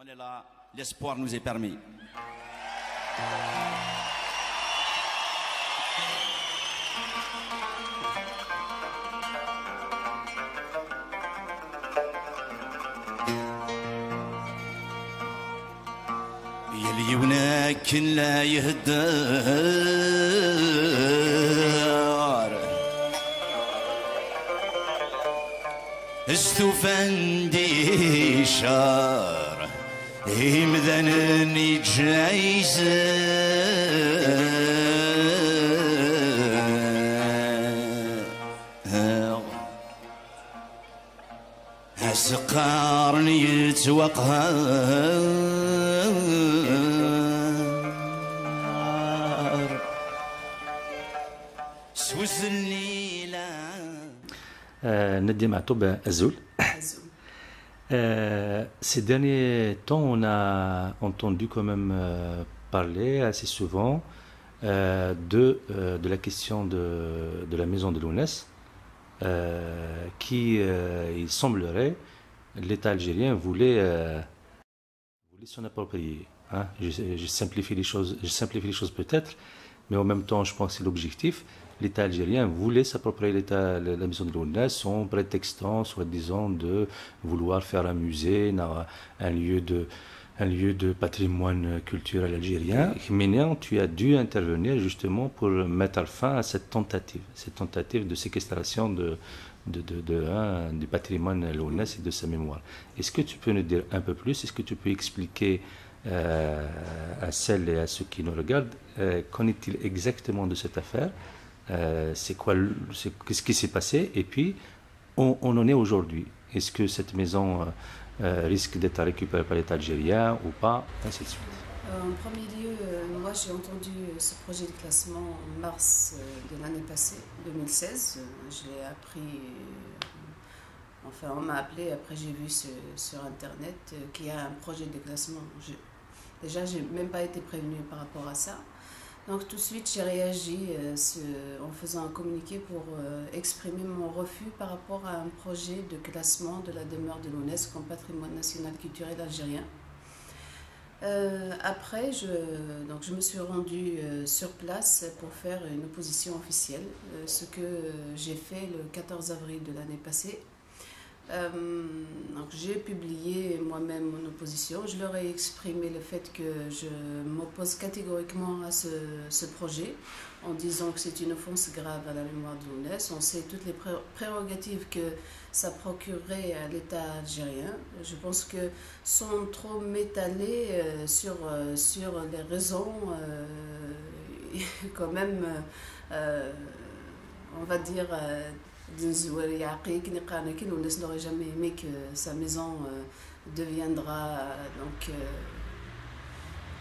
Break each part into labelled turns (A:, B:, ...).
A: est là, l'espoir nous est permis. يلي وناك لا يهدر استفندي شار مذنني جايزة أسقارني يتوقهر سوس الليلة
B: Nadia Matoub Azoul. Ces derniers temps, on a entendu quand même parler assez souvent de la question de la maison de Lounès, qui, il semblerait, l'État algérien voulait s'en approprier. Hein. Je simplifie les choses peut-être, mais en même temps, je pense que c'est l'objectif. L'État algérien voulait s'approprier la maison de Lounès en prétextant, soi-disant, de vouloir faire un musée, un lieu de patrimoine culturel algérien. Maintenant, tu as dû intervenir justement pour mettre fin à cette tentative de séquestration du patrimoine Lounès et de sa mémoire. Est-ce que tu peux nous dire un peu plus? Est-ce que tu peux expliquer à celles et à ceux qui nous regardent qu'en est-il exactement de cette affaire? Qu'est-ce qui s'est passé et puis on en est aujourd'hui. Est-ce que cette maison risque d'être récupérée par l'État algérien ou pas, ainsi de suite.
C: En premier lieu, moi j'ai entendu ce projet de classement en mars de l'année passée, 2016. Je l'ai appris, enfin on m'a appelé, après j'ai vu sur internet qu'il y a un projet de classement. Déjà j'ai même pas été prévenue par rapport à ça. Donc tout de suite, j'ai réagi en faisant un communiqué pour exprimer mon refus par rapport à un projet de classement de la demeure de Lounès comme patrimoine national culturel algérien. Après, je me suis rendue sur place pour faire une opposition officielle, ce que j'ai fait le 14 avril de l'année passée. Donc j'ai publié moi-même mon opposition. Je leur ai exprimé le fait que je m'oppose catégoriquement à ce projet en disant que c'est une offense grave à la mémoire de Lounès. On sait toutes les prérogatives que ça procurerait à l'État algérien. Je pense que sans trop m'étaler sur les raisons, quand même, on va dire, Lounès n'aurait jamais aimé que sa maison deviendra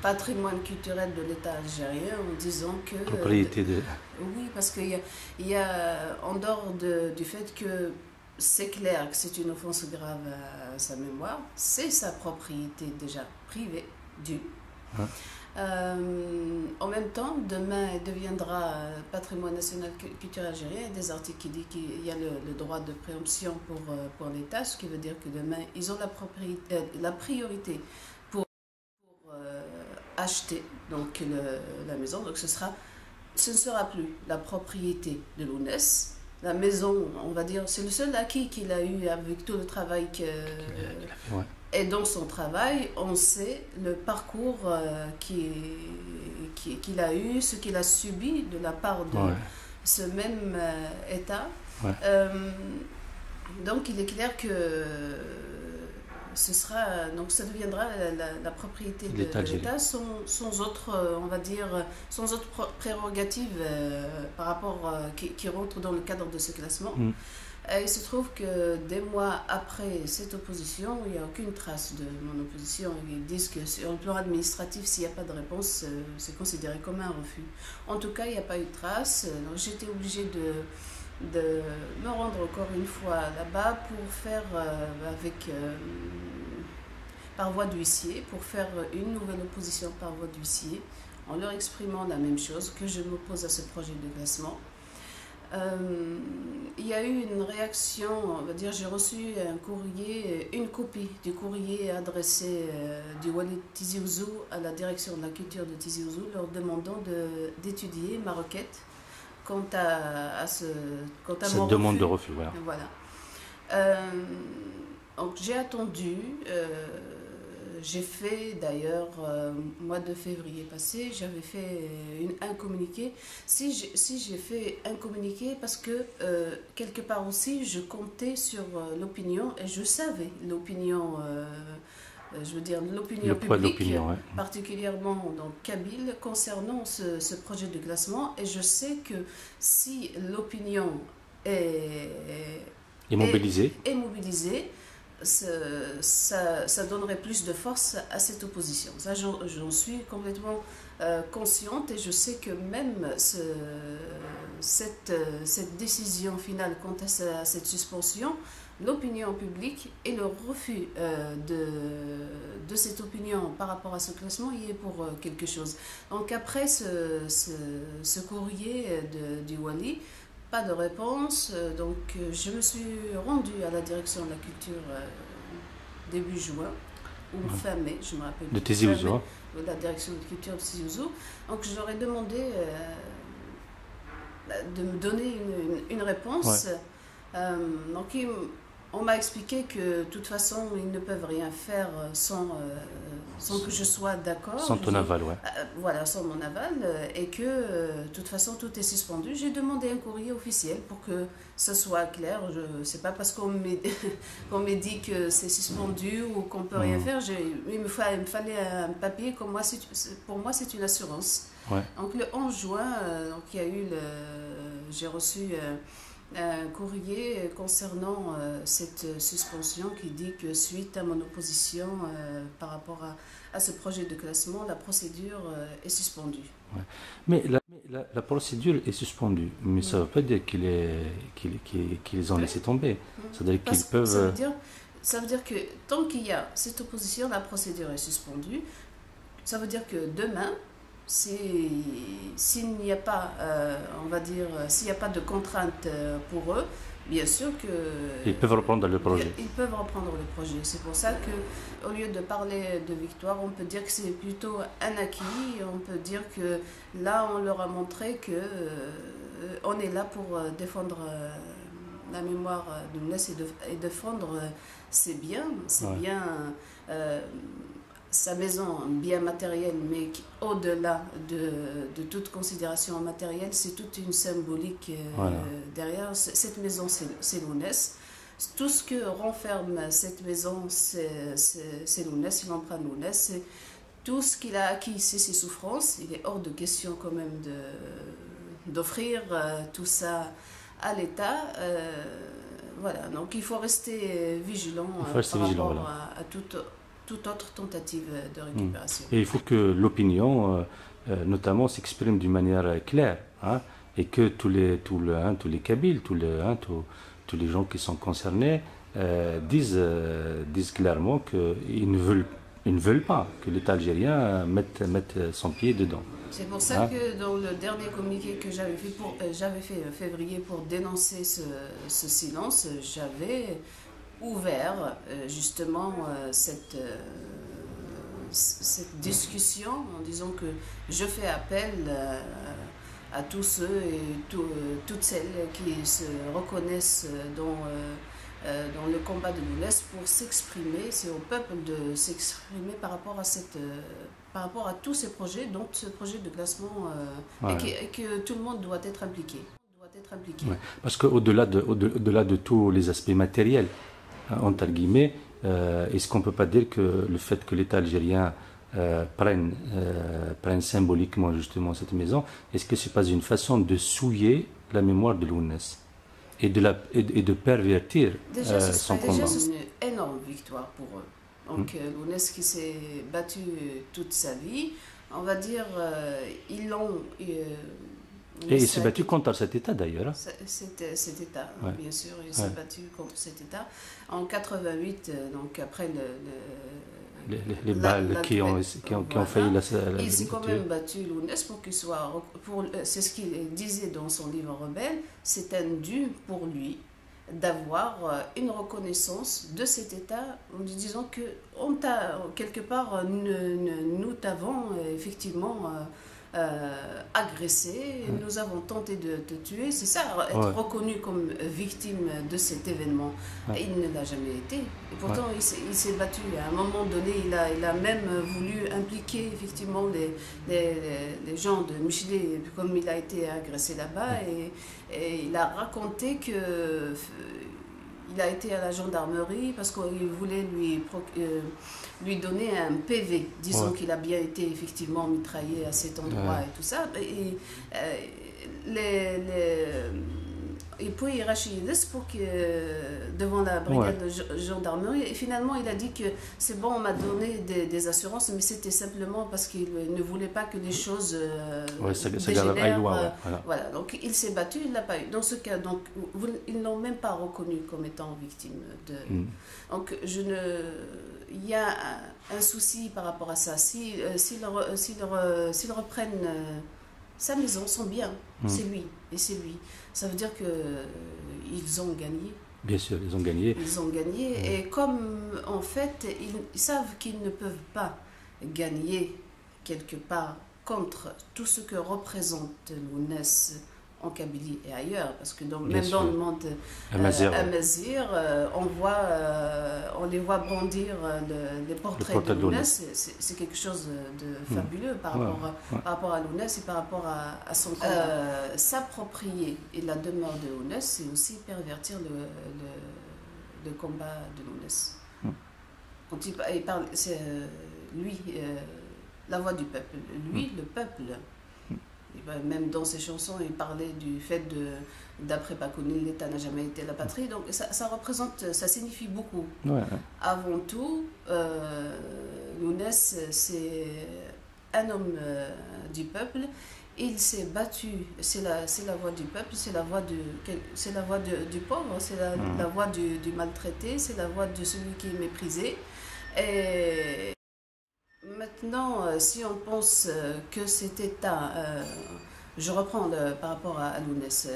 C: patrimoine culturel de l'État algérien en disant que...
B: Propriété de...
C: Oui, parce qu'il y a en dehors du fait que c'est clair que c'est une offense grave à sa mémoire, c'est sa propriété déjà privée, due.
B: Hein?
C: En même temps, demain, elle deviendra patrimoine national culturel algérien. Il y a des articles qui disent qu'il y a le droit de préemption pour l'État, ce qui veut dire que demain, ils ont la priorité pour acheter donc, la maison. Donc ce ne sera plus la propriété de Lounès. La maison, on va dire, c'est le seul acquis qu'il a eu avec tout le travail
B: Ouais.
C: Et dans son travail, on sait le parcours qu'il a eu, ce qu'il a subi de la part de ce même État.
B: Ouais.
C: Donc il est clair que ça deviendra la propriété de l'État sans autre, on va dire, sans autre prérogative par rapport qui rentre dans le cadre de ce classement. Il se trouve que des mois après cette opposition, il n'y a aucune trace de mon opposition. Ils disent que sur le plan administratif, s'il n'y a pas de réponse, c'est considéré comme un refus. En tout cas, il n'y a pas eu de trace. J'étais obligée de me rendre encore une fois là-bas pour faire par voie d'huissier, pour faire une nouvelle opposition par voie d'huissier, en leur exprimant la même chose, que je m'oppose à ce projet de classement. Il y a eu une réaction, on va dire, j'ai reçu un courrier, une copie du courrier adressé du Wali Tizi Ouzou à la direction de la culture de Tizi Ouzou, leur demandant d'étudier ma requête quant à
B: Cette
C: mon
B: demande
C: refus.
B: de refus, voilà.
C: Voilà. Donc j'ai attendu. J'ai fait d'ailleurs, mois de février passé, j'avais fait un communiqué. Si j'ai fait un communiqué, parce que quelque part aussi, je comptais sur l'opinion et je savais l'opinion, je veux dire l'opinion
B: Le poids de
C: publique,
B: l'opinion, ouais.
C: particulièrement donc kabyle, concernant ce projet de classement. Et je sais que si l'opinion
B: Et mobilisé.
C: est mobilisée, ça donnerait plus de force à cette opposition. Ça, j'en suis complètement consciente, et je sais que même cette décision finale quant à cette suspension, l'opinion publique et le refus de cette opinion par rapport à ce classement y est pour quelque chose. Donc après ce courrier du Wali, pas de réponse, donc je me suis rendue à la direction de la culture début juin, ou fin mai, je me rappelle.
B: De Tizi Ouzou, hein.
C: La direction de culture de Tizi Ouzou. Donc je leur ai demandé de me donner une réponse. Donc on m'a expliqué que de toute façon ils ne peuvent rien faire sans que je sois d'accord.
B: Sans ton aval, ouais.
C: Voilà, sans mon aval, et que de toute façon tout est suspendu. J'ai demandé un courrier officiel pour que ce soit clair. C'est pas parce qu'on m'ait dit que c'est suspendu ou qu'on peut rien faire. Il me fallait un papier. Pour moi, c'est une assurance.
B: Ouais.
C: Donc le 11 juin, donc il y a eu j'ai reçu un courrier concernant cette suspension qui dit que suite à mon opposition par rapport à ce projet de classement, la procédure est suspendue.
B: Ouais. Mais la procédure est suspendue, mais ça ne veut pas dire qu'ils ont laissé tomber. C'est-à-dire qu'ils peuvent...
C: Ça veut dire que tant qu'il y a cette opposition, la procédure est suspendue. Ça veut dire que demain, s'il n'y a pas, on va dire, s'il n'y a pas de contrainte pour eux, bien sûr que...
B: Ils peuvent reprendre le projet.
C: Ils peuvent reprendre le projet. C'est pour ça qu'au lieu de parler de victoire, on peut dire que c'est plutôt un acquis. On peut dire que là, on leur a montré que on est là pour défendre la mémoire de Lounès et défendre ses biens. Sa maison, un bien matériel, mais au-delà de toute considération matérielle, c'est toute une symbolique derrière. Cette maison, c'est Lounès. Tout ce que renferme cette maison, c'est Lounès, il emprunte Lounès. Tout ce qu'il a acquis, c'est ses souffrances. Il est hors de question quand même d'offrir tout ça à l'État. Voilà, donc il faut rester vigilant par rapport à toute autre tentative de récupération.
B: Et il faut que l'opinion, notamment, s'exprime d'une manière claire, hein, et que tous les Kabyles, tous les gens qui sont concernés disent clairement qu'ils ne veulent pas que l'État algérien mette son pied dedans.
C: C'est pour ça que dans le dernier communiqué que j'avais fait en février pour dénoncer ce silence, j'avais ouvert justement cette discussion en disant que je fais appel à tous ceux et toutes celles qui se reconnaissent dans le combat de Lounès pour s'exprimer. C'est au peuple de s'exprimer par rapport à tous ces projets, donc ce projet de classement, et que tout le monde doit être impliqué.
B: Ouais, parce qu'au-delà de tous les aspects matériels, entre guillemets, est-ce qu'on ne peut pas dire que le fait que l'État algérien prenne symboliquement justement cette maison, est-ce que ce n'est pas une façon de souiller la mémoire de Lounès et de pervertir son combat?
C: Déjà, c'est une énorme victoire pour eux. Donc Lounès qui s'est battu toute sa vie, on va dire, ils l'ont...
B: Et il s'est battu contre cet État d'ailleurs.
C: Cet État, bien sûr, il s'est battu contre cet État. En 88, donc après
B: les balles qui ont failli la
C: il s'est quand
B: tuer.
C: même battu Lounès pour qu'il soit... C'est ce qu'il disait dans son livre Rebelle, c'est un dû pour lui d'avoir une reconnaissance de cet État en lui disant que quelque part, nous t'avons effectivement agressé, nous avons tenté de te tuer. C'est ça, être reconnu comme victime de cet événement. Et il ne l'a jamais été. Et pourtant, il s'est battu. À un moment donné, il a même voulu impliquer effectivement les gens de Michelet, comme il a été agressé là-bas. Et il a raconté que il a été à la gendarmerie parce qu'il voulait lui donner un PV, disons qu'il a bien été effectivement mitraillé à cet endroit et tout ça. Et puis Rachid pour que devant la brigade de gendarmerie, et finalement il a dit que c'est bon, on m'a donné des assurances, mais c'était simplement parce qu'il ne voulait pas que les choses dégénèrent. Voilà, donc il s'est battu, il l'a pas eu. Dans ce cas, donc ils l'ont même pas reconnu comme étant victime de. Donc il y a un souci par rapport à ça. S'ils reprennent sa maison, son bien, c'est lui et c'est lui. Ça veut dire qu'ils ont gagné.
B: Bien sûr, ils ont gagné.
C: Ils ont gagné. Et comme, en fait, ils savent qu'ils ne peuvent pas gagner quelque part contre tout ce que représente Lounès en Kabylie et ailleurs, parce que même dans le monde Amazigh, on les voit brandir les portraits de Lounès. C'est quelque chose de fabuleux par rapport à Lounès et par rapport à son s'approprier et la demeure de Lounès, c'est aussi pervertir le combat de Lounès. Quand il parle, c'est lui, la voix du peuple, lui, le peuple. Même dans ses chansons, il parlait du fait d'après Pacouni, l'État n'a jamais été la patrie. Donc ça représente, ça signifie beaucoup. Avant tout, Lounès, c'est un homme du peuple. Il s'est battu. C'est la voix du peuple, c'est la voix du pauvre, c'est la voix du maltraité, c'est la voix de celui qui est méprisé. Et maintenant, si on pense que cet État, je reprends par rapport à Lounès,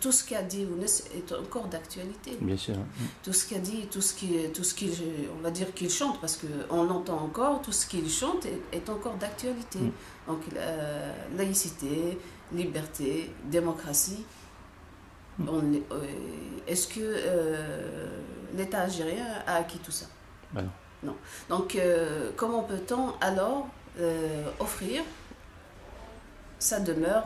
C: tout ce qu'a dit Lounès est encore d'actualité.
B: Bien sûr.
C: Tout ce qu'a dit, tout ce qu'il, on va dire qu'il chante, parce qu'on l'entend encore, tout ce qu'il chante est encore d'actualité. Donc, laïcité, liberté, démocratie. Est-ce que l'État algérien a acquis tout ça?
B: Ben non.
C: Non. Donc, comment peut-on alors offrir sa demeure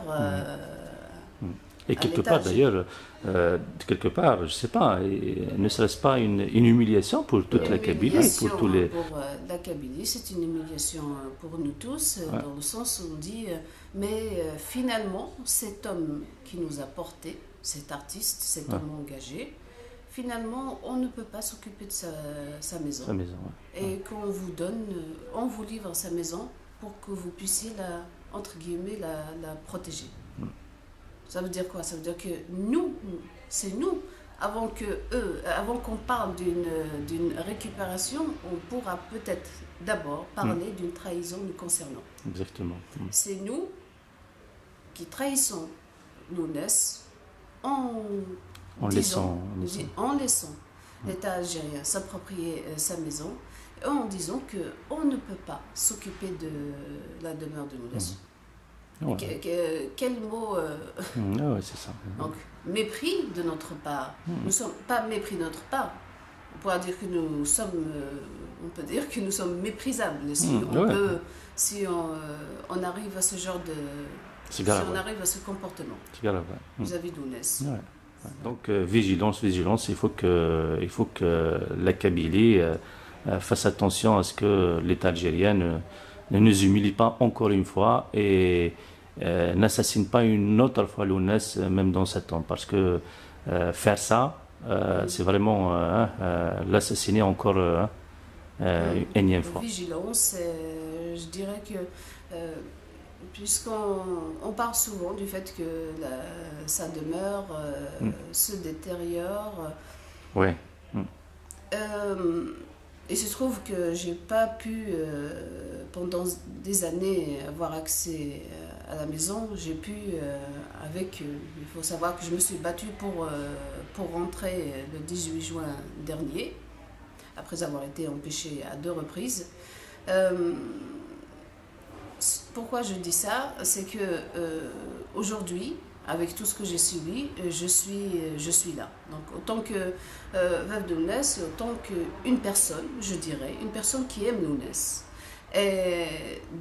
B: et quelque part d'ailleurs, je ne sais pas, ne serait-ce pas une humiliation pour toute la Kabylie, pour tous les...
C: Pour la Kabylie, c'est une humiliation pour nous tous, dans le sens où on dit, mais finalement, cet homme qui nous a portés, cet artiste, cet homme engagé, finalement, on ne peut pas s'occuper de sa maison.
B: Sa maison,
C: Et qu'on vous donne, on vous livre sa maison pour que vous puissiez entre guillemets, la protéger. Ça veut dire quoi? Ça veut dire que c'est nous. Avant qu'on parle d'une récupération, on pourra peut-être d'abord parler d'une trahison nous concernant.
B: Exactement.
C: C'est nous qui trahissons Lounès en laissant l'État algérien s'approprier sa maison, en disant qu'on ne peut pas s'occuper de la demeure de Lounès. Quel mot
B: c'est ça.
C: Donc, mépris de notre part. Nous sommes pas mépris de notre part. On pourra dire que nous sommes, on peut dire que nous sommes méprisables si on arrive à ce genre de, on arrive à ce comportement vis-à-vis de Lounès.
B: Donc vigilance. Il faut que la Kabylie fasse attention à ce que l'État algérien ne nous humilie pas encore une fois et n'assassine pas une autre fois Lounès, même dans sa tombe. Parce que faire ça, c'est vraiment l'assassiner encore une énième fois.
C: Vigilance, je dirais que puisqu'on parle souvent du fait que sa demeure se détériore. il se trouve que j'ai pas pu, pendant des années, avoir accès à la maison. J'ai pu, il faut savoir que je me suis battue pour rentrer le 18 juin dernier, après avoir été empêchée à 2 reprises. Pourquoi je dis ça? C'est que aujourd'hui, avec tout ce que j'ai subi, je suis là. Donc autant que veuve de Lounès, autant qu'une personne, je dirais, une personne qui aime Lounès. Et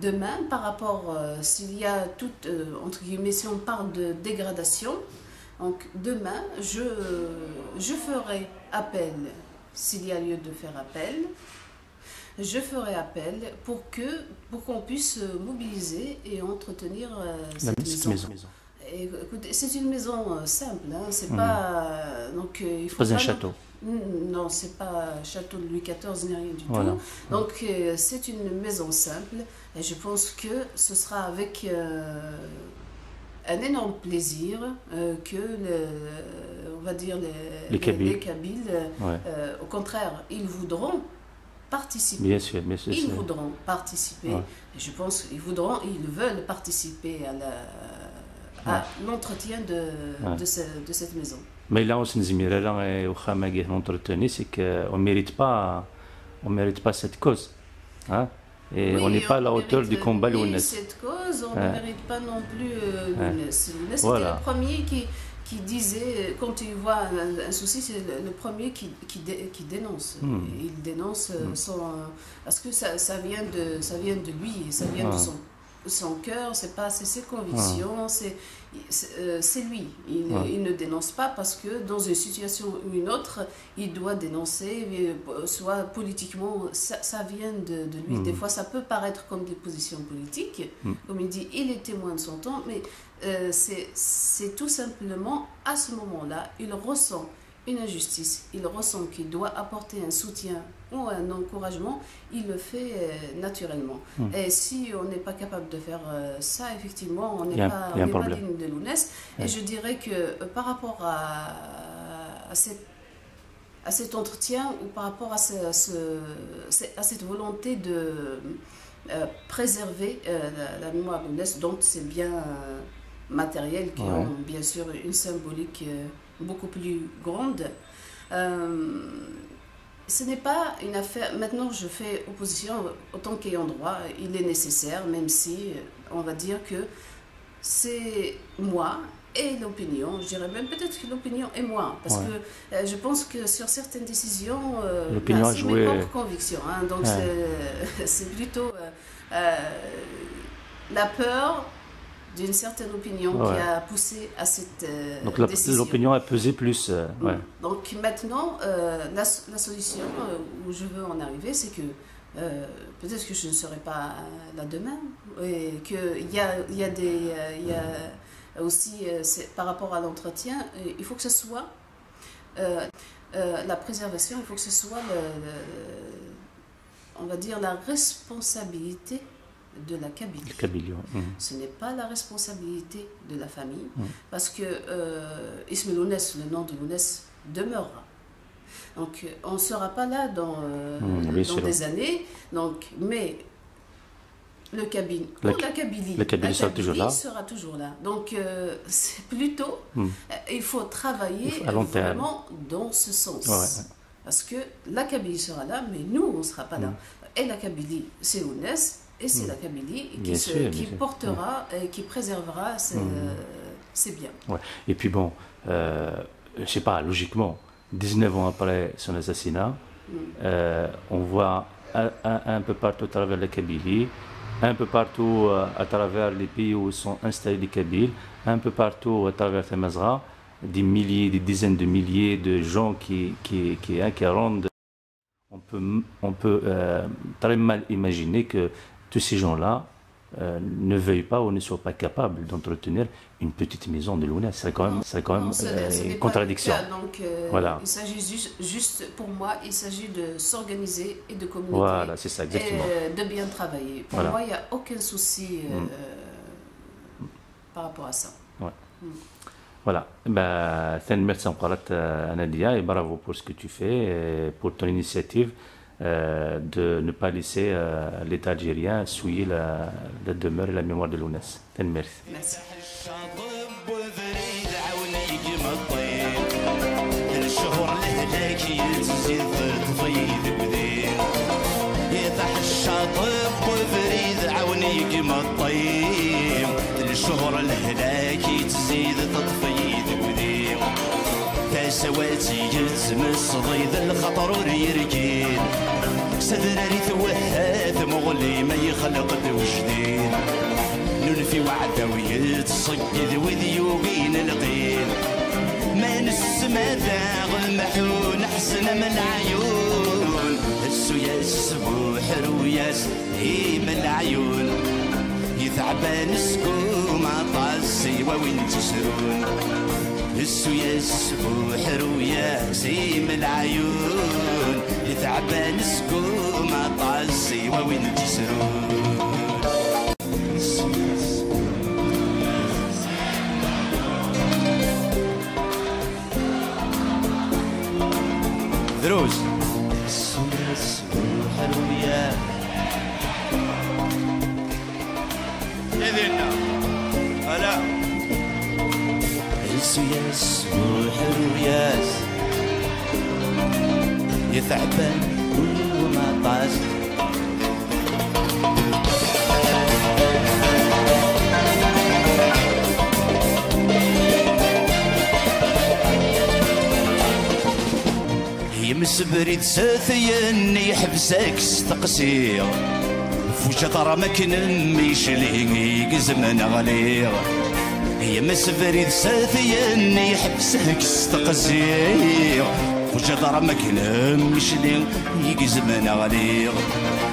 C: demain, par rapport, s'il y a toute, entre guillemets, si on parle de dégradation, donc demain, je ferai appel, s'il y a lieu de faire appel, je ferai appel pour qu'on puisse mobiliser et entretenir cette maison. Écoutez, c'est une maison simple, hein, c'est pas donc il faut
B: pas un château.
C: Non, c'est pas un château de Louis XIV ni rien du
B: Voilà.
C: tout. Donc c'est une maison simple et je pense que ce sera avec un énorme plaisir que on va dire les Kabyles, au contraire, ils voudront participer.
B: Bien sûr,
C: ils voudront participer.
B: Ouais.
C: Et je pense qu'ils veulent participer à l'entretien de cette maison.
B: Mais là, on s'est entretenu, c'est qu'on ne mérite pas cette cause. Hein? Et oui, on n'est pas à la hauteur du combat Lounès.
C: Cette cause, on ne mérite pas non plus Lounès. Lounès était le premier qui disait, quand il voit un souci, c'est le premier qui dénonce. Il dénonce parce que ça vient de lui, ça vient de son cœur, c'est ses convictions, c'est lui. Il ne dénonce pas parce que dans une situation ou une autre, il doit dénoncer, soit politiquement, ça vient de lui. Des fois, ça peut paraître comme des positions politiques. Comme il dit, il est témoin de son temps, mais c'est tout simplement, à ce moment-là, il ressent une injustice, il ressent qu'il doit apporter un soutien ou un encouragement, il le fait naturellement. Et si on n'est pas capable de faire ça, effectivement, on n'est pas digne de Lounès. Et je dirais que par rapport à cet entretien ou par rapport à cette volonté de préserver la mémoire de Lounès, donc c'est bien matériels qui ont bien sûr une symbolique beaucoup plus grande. Ce n'est pas une affaire. Maintenant, je fais opposition autant qu'ayant droit. Il est nécessaire, même si on va dire que c'est moi et l'opinion. Je dirais même peut-être que l'opinion est moi, parce que je pense que sur certaines décisions,
B: l'opinion a joué.
C: C'est mes propres convictions. Hein, donc c'est plutôt la peur d'une certaine opinion qui a poussé à cette
B: donc
C: décision.
B: L'opinion a pesé plus.
C: Donc maintenant, la solution où je veux en arriver, c'est que peut-être que je ne serai pas là demain, et qu'il y a aussi, par rapport à l'entretien, il faut que ce soit la préservation, il faut que ce soit, on va dire, la responsabilité de la Kabylie. Ce n'est pas la responsabilité de la famille, parce que Ismaël Lounès, le nom de Lounès, demeurera. Donc on ne sera pas là dans des années, donc, mais la Kabylie sera toujours là. Donc c'est plutôt, il faut travailler vraiment dans ce sens. Parce que la Kabylie sera là, mais nous, on ne sera pas là. Et la Kabylie, c'est Lounès, et c'est la Kabylie qui portera et qui préservera ses biens.
B: Ouais. Et puis bon, je ne sais pas, logiquement, 19 ans après son assassinat, on voit un peu partout à travers la Kabylie, un peu partout à travers les pays où sont installés les Kabyles, un peu partout à travers Temazra, des dizaines de milliers de gens qui rendent. On peut très mal imaginer que tous ces gens-là ne veuillent pas ou ne soient pas capables d'entretenir une petite maison de Lounès. C'est quand même une contradiction.
C: Donc, il s'agit juste, pour moi, il s'agit de s'organiser et de communiquer.
B: Voilà, c'est ça, exactement.
C: Et de bien travailler. Pour moi, il n'y a aucun souci par rapport à ça.
B: Voilà. Merci encore à Nadia et bravo pour ce que tu fais, et pour ton initiative de ne pas laisser l'État algérien souiller la demeure et la mémoire de l'UNES. Merci.
C: Merci.
A: الشهر الهلاكي تزيد تطفي ذبذيب تسواتي يتمس ضيد الخطر وريركين سدراري توهات مغلي ما يخلق دوجدين ننفي وعدا ويتصيد وذيوبين القين ما نسمى ذاغ المحون احسن من العيون السو ياس بوحر وياس من العيون يثعبان سكوم عطاسي وين تسرون السو يسبو حرويا سيم العيون يثعبان سكوم عطاسي وين تسرون دروز السو يسبو حرويا إذن هلا السو يسبو حروياس يثعبان كل ما طاس يمس بريد ساثين يحبسك ستقصير فوجة مكن ميشلي زمن غليظ يمس بريد ساثين يحبسك ستقصير فوجة مكن ميشلي زمن غليظ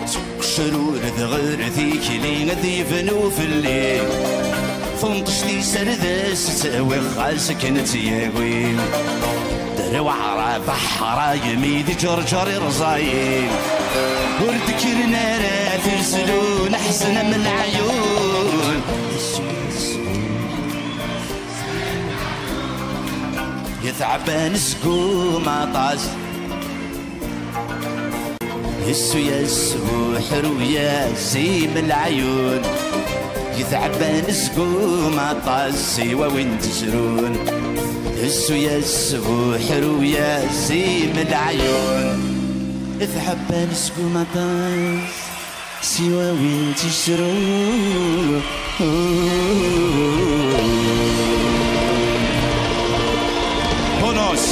A: سوق شرور ذغر ذيك لي ذيفنو في الليل فنطش لي سردس تساوي خالسك نتياوي دروع بحر يميد جرجر رزايل وردكرنا راه ترسلون احسن من العيون يثعبان سقوم عطاس السو يسبو حرويا سيم العيون يثعبان سقوم عطاس سيوا وين تسرون السو يسبو حرويا سيم العيون ذهب نسقو مطاس سوا وين تشرو بونوس